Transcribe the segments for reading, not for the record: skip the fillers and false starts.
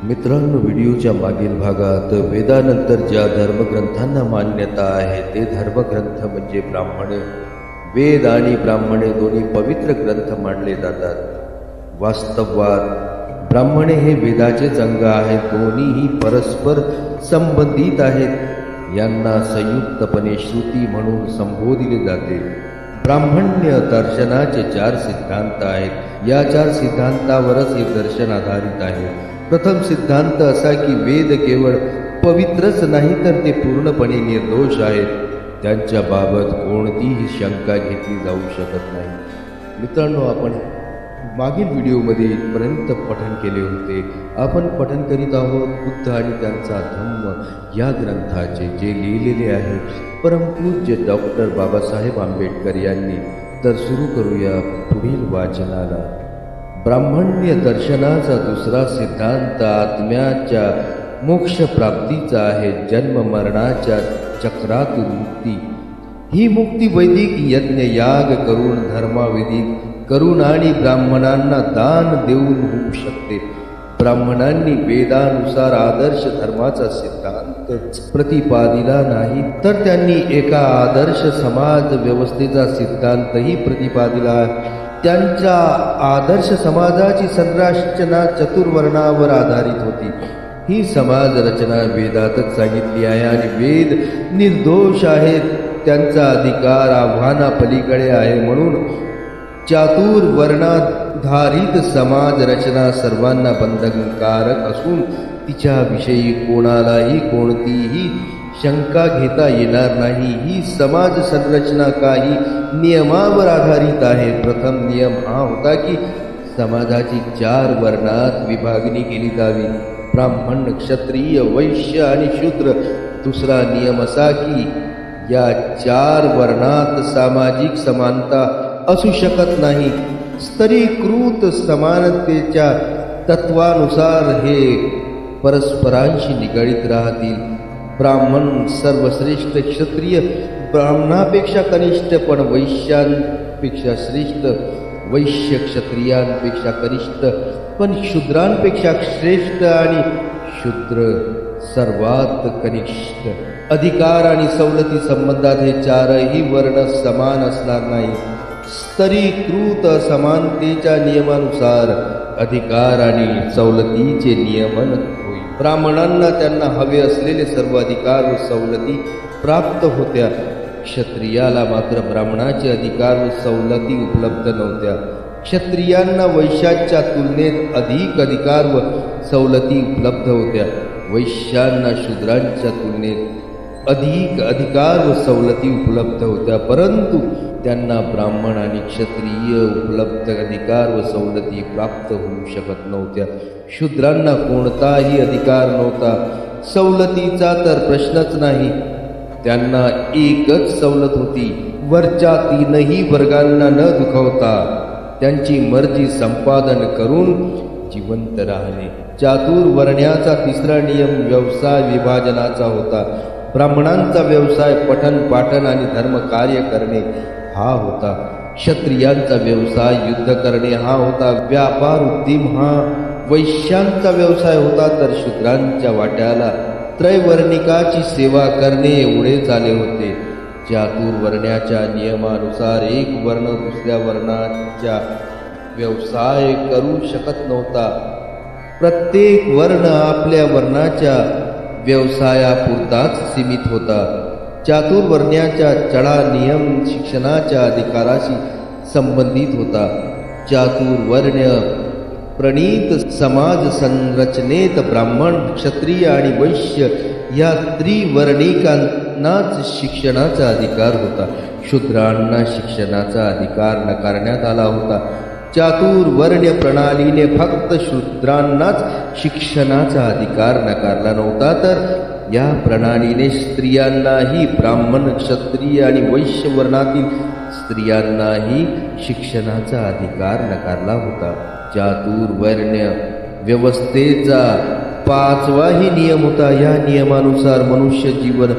मित्रांनो, व्हिडिओच्या मागील भागात वेदानंतर ज्या धर्मग्रंथांना मान्यता आहे ते धर्मग्रंथ म्हणजे ब्राह्मणे. वेद आणि ब्राह्मणे दोन्ही पवित्र ग्रंथ मानले जातात. वास्तवात ब्राह्मणे हे वेदाचेच अंग आहेत. दोन्हीही परस्पर संबंधित आहेत. यांना संयुक्तपणे श्रुती म्हणून संबोधिले जाते. ब्राह्मण्य दर्शनाचे 4 सिद्धांत आहेत. या 4 सिद्धांतावरच हे दर्शन आधारित आहे. प्रथम सिद्धांत असा की वेद केवळ पवित्रच नाही तर ते पूर्णपणे निर्दोष आहेत. त्यांच्या बाबत कोणतीही शंका घेतली जाऊ शकत नाही. मित्रांनो, आपण मागील व्हिडिओमध्ये इथपर्यंत पठण केले होते. आपण पठण करीत आहोत बुद्ध आणि त्यांचा धम्म या ग्रंथाचे, जे लिहिलेले आहे परमपूज्य डॉक्टर बाबासाहेब आंबेडकर यांनी. तर सुरू करूया पुढील वाचनाला. ब्राह्मण्य दर्शनाचा दुसरा सिद्धांत आत्म्याच्या मोक्ष प्राप्तीचा आहे. जन्म मरणाच्या चक्रातून मुक्ती. ही मुक्ती वैदिक यज्ञ याग करून, धर्माविधी करून आणि ब्राह्मणांना दान देऊन होऊ शकते. ब्राह्मणांनी वेदानुसार आदर्श धर्माचा सिद्धांत प्रतिपादिला नाही, तर त्यांनी एका आदर्श समाज व्यवस्थेचा सिद्धांतही प्रतिपादिला. त्यांच्या आदर्श समाजाची संरचना चतुर्वर्णावर आधारित होती. ही समाज रचना वेदातच सांगितली आहे आणि वेद निर्दोष आहेत. त्यांचा अधिकार आव्हानापलीकडे आहे. म्हणून चातुर्वर्णाधारित समाज रचना सर्वांना बंधनकारक असून तिच्याविषयी कोणालाही कोणतीही शंका घेता येणार नाही. ही समाज संरचना काही नियमावर आधारित आहे. प्रथम नियम हा होता की समाजाची 4 वर्णात विभागणी केली जावी: ब्राह्मण, क्षत्रिय, वैश्य आणि शूद्र. दुसरा नियम असा की या 4 वर्णात सामाजिक समानता असू शकत नाही. स्तरीकृत समानतेच्या तत्वानुसार हे परस्परांशी निगडीत राहतील. ब्राह्मण सर्वश्रेष्ठ, क्षत्रिय ब्राह्मणापेक्षा कनिष्ठ पण वैश्यांपेक्षा श्रेष्ठ, वैश्य क्षत्रियांपेक्षा कनिष्ठ पण शूद्रांपेक्षा श्रेष्ठ आणि शूद्र सर्वात कनिष्ठ. अधिकार आणि सवलती संबंधात हे 4ही वर्ण समान असणार नाही. स्तरीकृत समानतेच्या नियमानुसार अधिकार आणि सवलतीचे नियमन होईल. ब्राह्मणांना त्यांना हवे असलेले सर्व अधिकार व सवलती प्राप्त होत्या. क्षत्रियाला मात्र ब्राह्मणाचे अधिकार व सवलती उपलब्ध नव्हत्या. क्षत्रियांना वैश्याच्या तुलनेत अधिक अधिकार व सवलती उपलब्ध होत्या. वैश्यांना शूद्रांच्या तुलनेत अधिक अधिकार व सवलती उपलब्ध होत्या. परंतु त्यांना ब्राह्मण आणि क्षत्रिय उपलब्ध अधिकार व सवलती प्राप्त होऊ शकत नव्हत्या. शूद्रांना कोणताही अधिकार नव्हता. सवलतीचा तर प्रश्नच नाही. त्यांना एकच सवलत होती: वरच्या 3ही वर्गांना न दुखवता त्यांची मर्जी संपादन करून जिवंत राहणे. चातुर्वर्ण्याचा तिसरा नियम व्यवसाय विभाजनाचा होता. ब्राह्मणांचा व्यवसाय पठण पाठन आणि धर्म कार्य करणे हा होता. क्षत्रियांचा व्यवसाय युद्ध करणे हा होता. व्यापार उद्यम हा वैश्यांचा व्यवसाय होता. तर शूद्रांच्या वाट्याला त्रैवर्णिकाची सेवा करणे एवढेच आले होते. चातुर्वर्ण्याच्या नियमानुसार एक वर्ण दुसऱ्या वर्णाच्या व्यवसाय करू शकत नव्हता. प्रत्येक वर्ण आपल्या वर्णाच्या व्यवसायापुरताच सीमित होता. चातुर्वर्ण्याचा चढा नियम शिक्षणाच्या अधिकाराशी संबंधित होता. चातुर्वर्ण्य प्रणीत समाज संरचनेत ब्राह्मण, क्षत्रिय आणि वैश्य या त्रिवर्णिकांनाच शिक्षणाचा अधिकार होता. शूद्रांना शिक्षणाचा अधिकार नकारण्यात आला होता. चातुर्वर्ण्य प्रणालीने फक्त शूद्रांनाच शिक्षणाचा अधिकार नकारला नव्हता, तर या प्रणालीने स्त्रियांनाही, ब्राह्मण, क्षत्रिय आणि वैश्य वर्णातील स्त्रियांनाही शिक्षणाचा अधिकार नकारला होता. चातुर्वर्ण्य व्यवस्थेचा 5वाही नियम होता. या नियमानुसार मनुष्य जीवन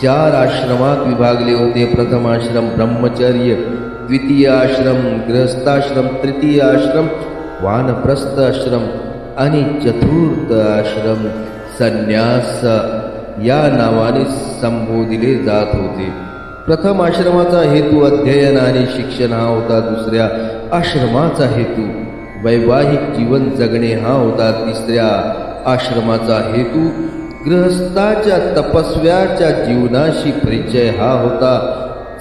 4 आश्रमात विभागले होते. प्रथम आश्रम ब्रह्मचर्य, द्वितीय आश्रम गृहस्थाश्रम, तृतीय आश्रम वानप्रस्थ आश्रम आणि चतुर्थ आश्रम संन्यास या नावाने संबोधिले जात होते. प्रथम आश्रमाचा हेतू अध्ययन आणि शिक्षण हा होता. दुसऱ्या आश्रमाचा हेतू वैवाहिक जीवन जगणे हा होता. तिसऱ्या आश्रमाचा हेतू गृहस्थाच्या तपस्व्याच्या जीवनाशी परिचय हा होता.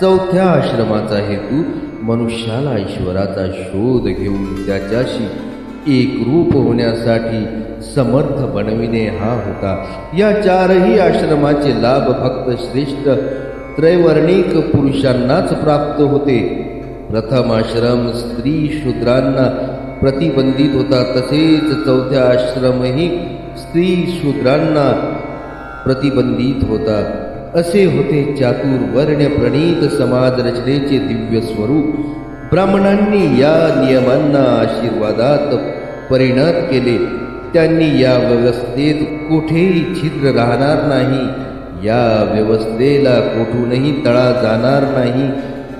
चौथ्या आश्रमाचा हेतू मनुष्याला ईश्वराचा शोध घेऊन त्याच्याशी एकरूप होण्यासाठी समर्थ बनविणे हा होता. या चारही आश्रमाचे लाभ फक्त श्रेष्ठ त्रैवर्णिक पुरुषांनाच प्राप्त होते. प्रथम आश्रम स्त्री शूद्रांना प्रतिबंधित होता, तसेच चौथ्या आश्रमही स्त्री शूद्रांना प्रतिबंधित होता. असे होते चातुर्वर्ण प्रणीत समाज रचनेचे दिव्य स्वरूप. ब्राह्मणांनी या नियमांना आशीर्वादात परिणत केले. त्यांनी या व्यवस्थेत कुठेही छिद्र राहणार नाही, या व्यवस्थेला कोठूनही तडा जाणार नाही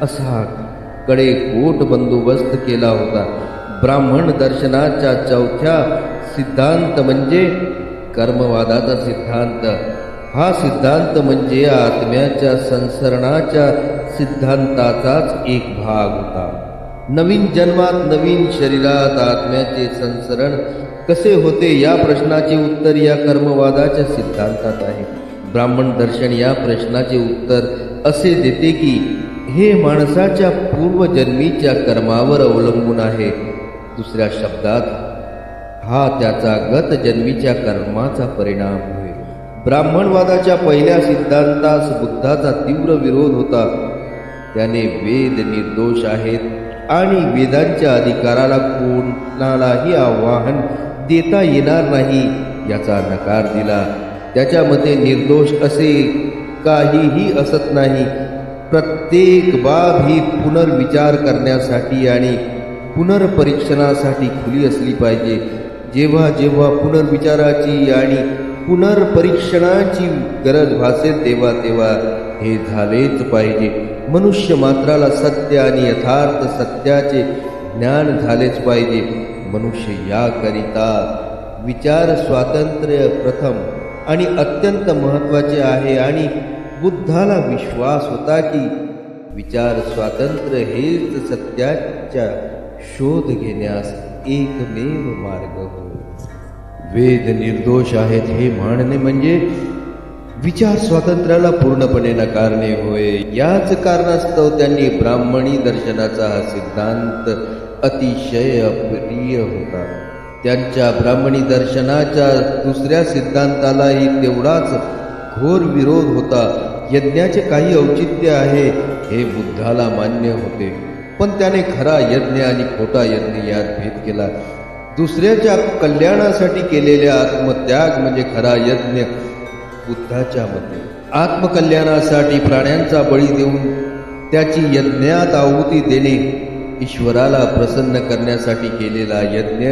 असा कडेकोट बंदोबस्त केला होता. ब्राह्मण दर्शनाचा चौथ्या सिद्धांत म्हणजे कर्मवादाचा सिद्धांत. हा सिद्धांत म्हणजे आत्म्याच्या संसरणाच्या सिद्धांताचाच एक भाग होता. नवीन जन्मात नवीन शरीरात आत्म्याचे संसरण कसे होते या प्रश्नाचे उत्तर या कर्मवादाच्या सिद्धांतात आहे. ब्राह्मण दर्शन या प्रश्नाचे उत्तर असे देते की हे माणसाच्या पूर्वजन्मीच्या कर्मावर अवलंबून आहे. दुसऱ्या शब्दात हा त्याचा गत जन्मीच्या कर्माचा परिणाम होय. ब्राह्मणवादाच्या पहिल्या सिद्धांतास बुद्धाचा तीव्र विरोध होता. त्याने वेद निर्दोष आहेत आणि वेदांच्या अधिकाराला कोणालाही आव्हान देता येणार नाही याचा नकार दिला. त्याच्या मते निर्दोष असे काहीही असत नाही. प्रत्येक बाब ही पुनर्विचार करण्यासाठी आणि पुनर्परीक्षणासाठी खुली असली पाहिजे. जेव्हा जेव्हा पुनर्विचाराची आणि पुनर्परीक्षणाची गरज भासेल तेव्हा तेव्हा हे झालेच पाहिजे. मनुष्य मात्राला सत्य आणि यथार्थ सत्याचे ज्ञान झालेच पाहिजे. मनुष्य याकरिता विचार स्वातंत्र्य प्रथम आणि अत्यंत महत्त्वाचे आहे आणि बुद्धाला विश्वास होता की विचार स्वातंत्र्य हेच सत्याचा शोध घेण्यास एकमेव मार्ग होय. वेद निर्दोष आहेत हे मानणे म्हणजे विचार स्वातंत्र्याला पूर्णपणे नकारणे होय. याच कारणास्तव त्यांनी ब्राह्मणी दर्शनाचा हा सिद्धांत अतिशय अप्रिय होता. त्यांच्या ब्राह्मणी दर्शनाच्या दुसऱ्या सिद्धांतालाही तेवढाच घोर विरोध होता. यज्ञाचे काही औचित्य आहे हे बुद्धाला मान्य होते, पण त्याने खरा यज्ञ आणि खोटा यज्ञ यात भेद केला. दुसऱ्याच्या कल्याणासाठी केलेला आत्मत्याग म्हणजे खरा यज्ञ. बुद्धाच्या मते आत्मकल्याणासाठी प्राण्यांचा बळी देऊन त्याची यज्ञात आहुती देणे, ईश्वराला प्रसन्न करण्यासाठी केलेला यज्ञ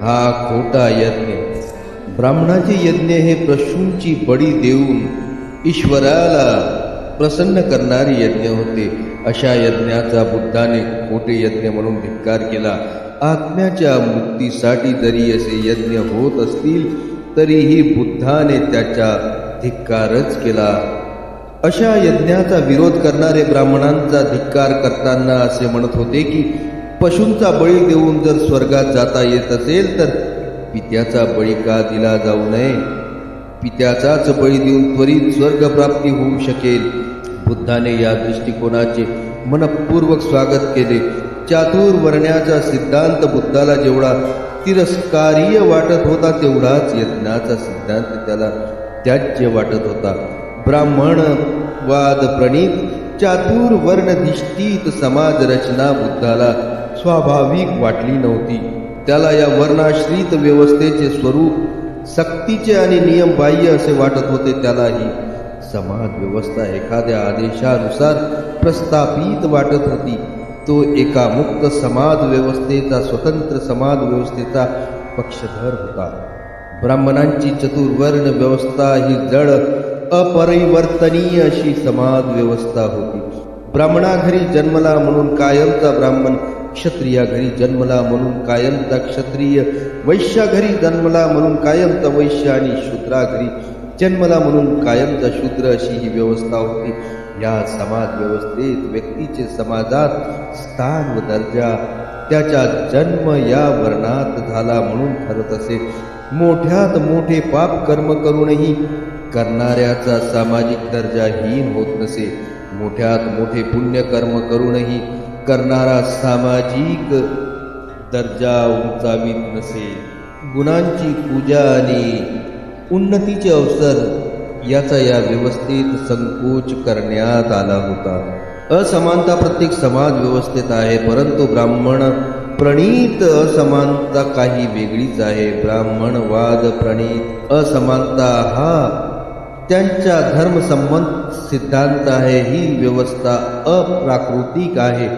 हा खोटा यज्ञ. ब्राह्मणाचे यज्ञ हे पशूंची बळी देऊन ईश्वराला प्रसन्न करणारे यज्ञ होते. अशा यज्ञाचा बुद्धाने खोटे यज्ञ म्हणून धिक्कार केला. आत्म्याच्या मुक्तीसाठी जरी असे यज्ञ होत असतील तरीही बुद्धाने त्याचा धिक्कारच केला. अशा यज्ञाचा विरोध करणारे ब्राह्मणांचा धिक्कार करताना असे म्हणत होते की पशूंचा बळी देऊन जर स्वर्गात जाता येत असेल तर पित्याचा बळी का दिला जाऊ नये? पित्याचाच बळी देऊन त्वरित स्वर्गप्राप्ती होऊ शकेल. बुद्धाने या दृष्टिकोनाचे मनपूर्वक स्वागत केले. चातुर्वर्ण्याचा सिद्धांत बुद्धाला जेवढा तिरस्कारीय वाटत होता तेवढाच यज्ञाचा सिद्धांत त्याला त्याज्य वाटत होता. ब्राह्मणवाद प्रणीत चातुर्वर्णधिष्ठित समाज रचना बुद्धाला स्वाभाविक वाटली नव्हती. त्याला या वर्णाश्रित व्यवस्थेचे स्वरूप सक्तीचे आणि नियमबाह्य असे वाटत होते. त्याला ही समाज व्यवस्था एखाद्या आदेशानुसार प्रस्थापित वाटत होती. तो एका मुक्त समाज व्यवस्थेचा, स्वतंत्र समाज व्यवस्थेचा पक्षधर होता. ब्राह्मणांची चतुर्वर्ण व्यवस्था ही जड अपरिवर्तनीय अशी समाज व्यवस्था होती. ब्राह्मणाघरी जन्मला म्हणून कायमचा ब्राह्मण क्षत्रिया घरी जन्मला म्हणून कायमचा क्षत्रिय, वैश्या घरी जन्मला म्हणून कायमचा वैश्य आणि शूद्रा घरी जन्मला म्हणून कायमचा शूद्र, अशी ही व्यवस्था होती. या समाज व्यवस्थेत व्यक्तीचे समाजात स्थान व दर्जा त्याचा जन्म या वर्णात झाला म्हणून ठरत असे. मोठ्यात मोठे पाप कर्म करूनही करणाऱ्याचा सामाजिक दर्जा हीन होत नसे. मोठ्यात मोठे पुण्य कर्म करूनही करणारा सामाजिक दर्जा उंचावीत नसे. गुणांची पूजा आणि उन्नतीचे अवसर याचा या व्यवस्थेत संकोच करण्यात आला होता. असमानता प्रत्येक समाज व्यवस्थेत आहे, परंतु ब्राह्मण प्रणीत असमानता काही वेगळीच आहे. ब्राह्मणवाद प्रणीत असमानता हा त्यांच्या धर्मसंबंध सिद्धांत आहे. ही व्यवस्था अप्राकृतिक आहे.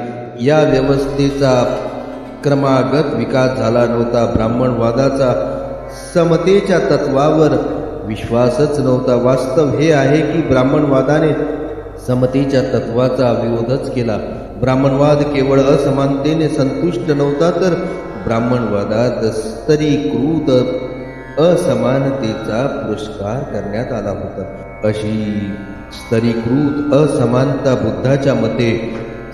या व्यवस्थेचा क्रमागत विकास झाला नव्हता. ब्राह्मणवादाचा समतेच्या तत्वावर विश्वासच नव्हता. वास्तव हे आहे की ब्राह्मणवादाने समतेच्या तत्वाचा विरोधच केला. ब्राह्मणवाद केवळ असमानतेने संतुष्ट नव्हता, तर ब्राह्मणवादात स्तरीकृत असमानतेचा पुरस्कार करण्यात आला होता. अशी स्तरीकृत असमानता बुद्धाच्या मते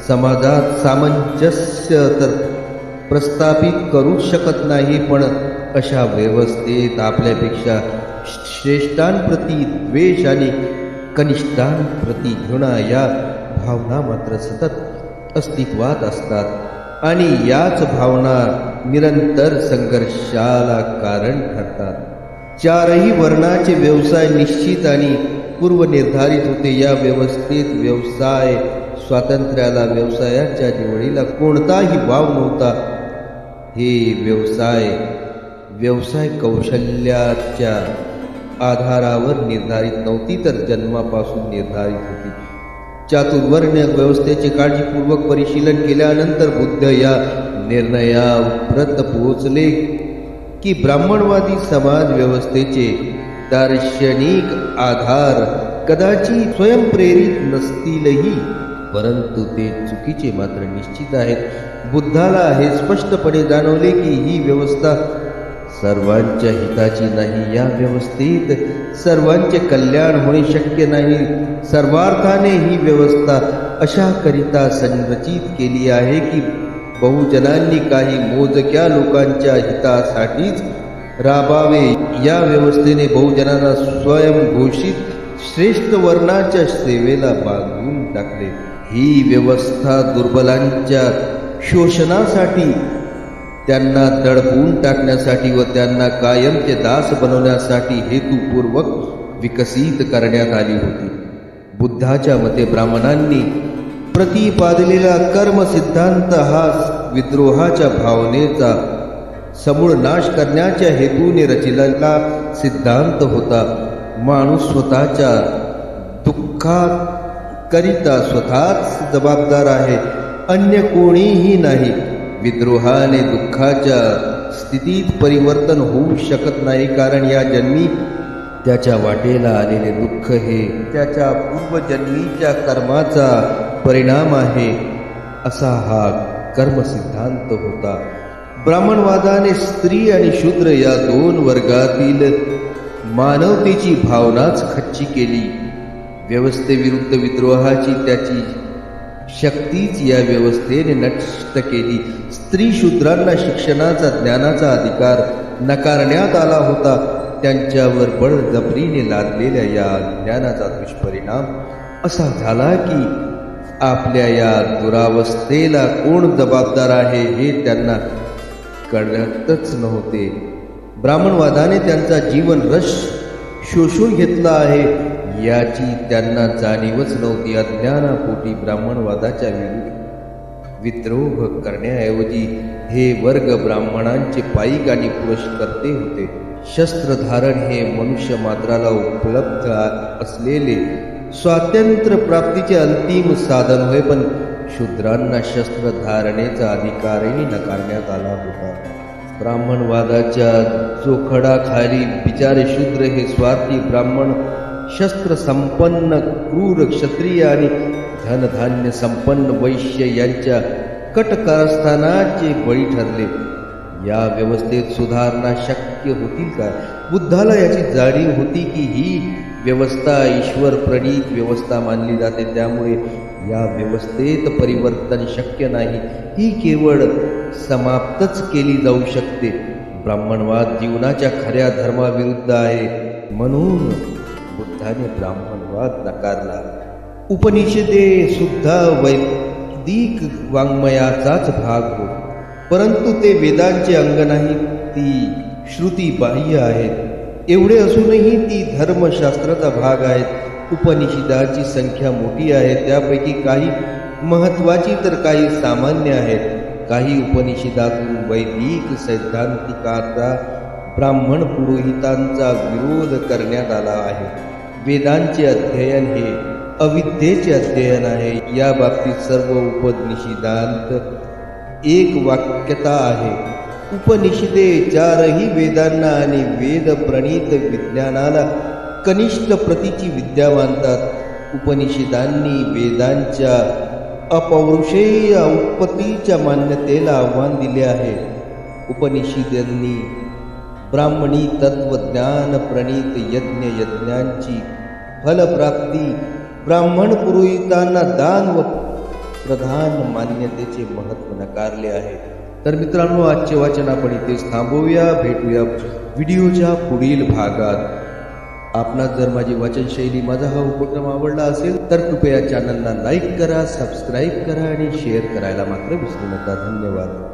समाजात सामंजस्य तर प्रस्थापित करू शकत नाही, पण अशा व्यवस्थेत आपल्यापेक्षा श्रेष्ठांप्रती द्वेष आणि कनिष्ठांप्रती घृणा या भावना मात्र सतत अस्तित्वात असतात आणि याच भावना निरंतर संघर्षाला कारण ठरतात. चारही वर्णाचे व्यवसाय निश्चित आणि पूर्वनिर्धारित होते. या व्यवस्थेत व्यवसाय स्वातंत्र्याला, व्यवसायाच्या निवडीला कोणताही वाव नव्हता. हे व्यवसाय कौशल्याच्या आधारावर निर्धारित नव्हती, तर जन्मापासून निर्धारित होती. चातुर्वर्ण्य व्यवस्थेचे काळजीपूर्वक परिशीलन केल्यानंतर बुद्ध या निर्णयाप्रत पोहोचले की ब्राह्मणवादी समाज व्यवस्थेचे दार्शनिक आधार कदाचित स्वयंप्रेरित नसतीलही, परंतु ते चुकीचे मात्र निश्चित आहेत. बुद्धाला हे स्पष्टपणे जाणवले की ही व्यवस्था सर्वांच्या हिताची नाही. या व्यवस्थेत सर्वांचे कल्याण होणे शक्य नाही. सर्वार्थाने ही व्यवस्था अशा करिता संरचित केली आहे की बहुजनांनी काही मोजक्या लोकांच्या हितासाठीच राबावे. या व्यवस्थेने बहुजनांना स्वयंघोषित श्रेष्ठ वर्णाच्या सेवेला बांधून टाकले. ही व्यवस्था दुर्बलांच्या शोषणासाठी, त्यांना दडपून टाकण्यासाठी व त्यांना कायमचे दास बनवण्यासाठी हेतुपूर्वक विकसित करण्यात आली होती. बुद्धाच्या मते ब्राह्मणांनी प्रतिपादलेला कर्म सिद्धांत हा विद्रोहाच्या भावनेचा समूळ नाश करण्याच्या हेतूने रचिलेला सिद्धांत होता. माणूस स्वतःच्या दुःखाकरिता स्वतःच जबाबदार आहे, अन्य कोणीही नाही. विद्रोहाने दुःखाच्या स्थितीत परिवर्तन होऊ शकत नाही, कारण या जन्मी त्याच्या वाटेला आलेले दुःख हे त्याच्या पूर्वजन्मीच्या कर्माचा परिणाम आहे, असा हा कर्मसिद्धांत होता. ब्राह्मणवादाने स्त्री आणि शूद्र या दोन वर्गातील मानवतेची भावनाच खच्ची केली. व्यवस्थेविरुद्ध विद्रोहाची त्याची शक्तीच या व्यवस्थेने नष्ट केली. स्त्री शूद्रांना शिक्षणाचा, ज्ञानाचा अधिकार नकारण्यात आला होता. त्यांच्यावर बळजबरीने लादलेल्या या ज्ञानाचा दुष्परिणाम असा झाला की आपल्या या दुरावस्थेला कोण जबाबदार आहे हे त्यांना कळतच नव्हते. ब्राह्मणवादाने त्यांचा जीवन रस शोषून घेतला आहे याची त्यांना जाणीवच नव्हती. अज्ञानापोटी ब्राह्मणवादाच्या विरुद्ध विद्रोह करण्याऐवजी हे वर्ग ब्राह्मणांचे पाईक आणि पुरस्कर्ते होते. शस्त्रधारण हे मनुष्य मात्राला उपलब्ध असलेले स्वातंत्र्य प्राप्तीचे अंतिम साधन होय, पण शूद्रांना शस्त्रधारणेचा अधिकारही नकारण्यात आला होता. ब्राह्मणवादाच्या चोखडाखाली बिचारे शूद्र हे स्वार्थी ब्राह्मण, शस्त्र संपन्न क्रूर क्षत्रिय आणि धनधान्य संपन्न वैश्य यांच्या कट कारस्थानाचे बळी ठरले. या व्यवस्थेत सुधारणा शक्य होतील काय? बुद्धाला याची जाणीव होती की ही व्यवस्था ईश्वर प्रणीत व्यवस्था मानली जाते, त्यामुळे या व्यवस्थेत परिवर्तन शक्य नाही. ही केवळ समाप्तच केली जाऊ शकते. ब्राह्मणवाद जीवनाच्या खऱ्या धर्माविरुद्ध आहे, म्हणून बुद्धाने ब्राह्मणवाद नकारला. उपनिषदे सुद्धा वैदिक वाङ्मयाचाच भाग होत, परंतु ते वेदांचे अंग नाही, ती श्रुती बाह्य आहेत. एवढे असूनही ती धर्मशास्त्राचा भाग आहेत. उपनिषदाची संख्या मोठी आहे, त्यापैकी काही महत्वाची तर काही सामान्य आहेत. काही उपनिषदातून वैदिक सैद्धांतिकाचा ब्राह्मण पुरोहितांचा विरोध करण्यात आला आहे. वेदांचे अध्ययन हे अविद्येचे अध्ययन आहे. या बाबतीत सर्व उपनिषदांत एक वाक्यता आहे. उपनिषदे चारही वेदांना आणि वेद प्रणीत विज्ञानाला कनिष्ठ प्रतीची विद्या मानतात. उपनिषदांनी वेदांच्या अपौरुषेय उत्पत्तीच्या मान्यतेला आव्हान दिले आहे. उपनिषदांनी ब्राह्मणी तत्वज्ञान प्रणीत यज्ञांची फलप्राप्ती, ब्राह्मण पुरोहितांना दान व प्रधान मान्यतेचे महत्त्व नकारले आहे. तर मित्रांनो, आजचे वाचन आपण इथेच थांबवूया. भेटूया व्हिडिओच्या पुढील भागात. आपणास जर माझी वाचनशैली, माझा हा उपक्रम आवडला असेल तर कृपया चॅनलला लाईक करा, सबस्क्राईब करा आणि शेअर करायला मात्र विसरू नका. धन्यवाद.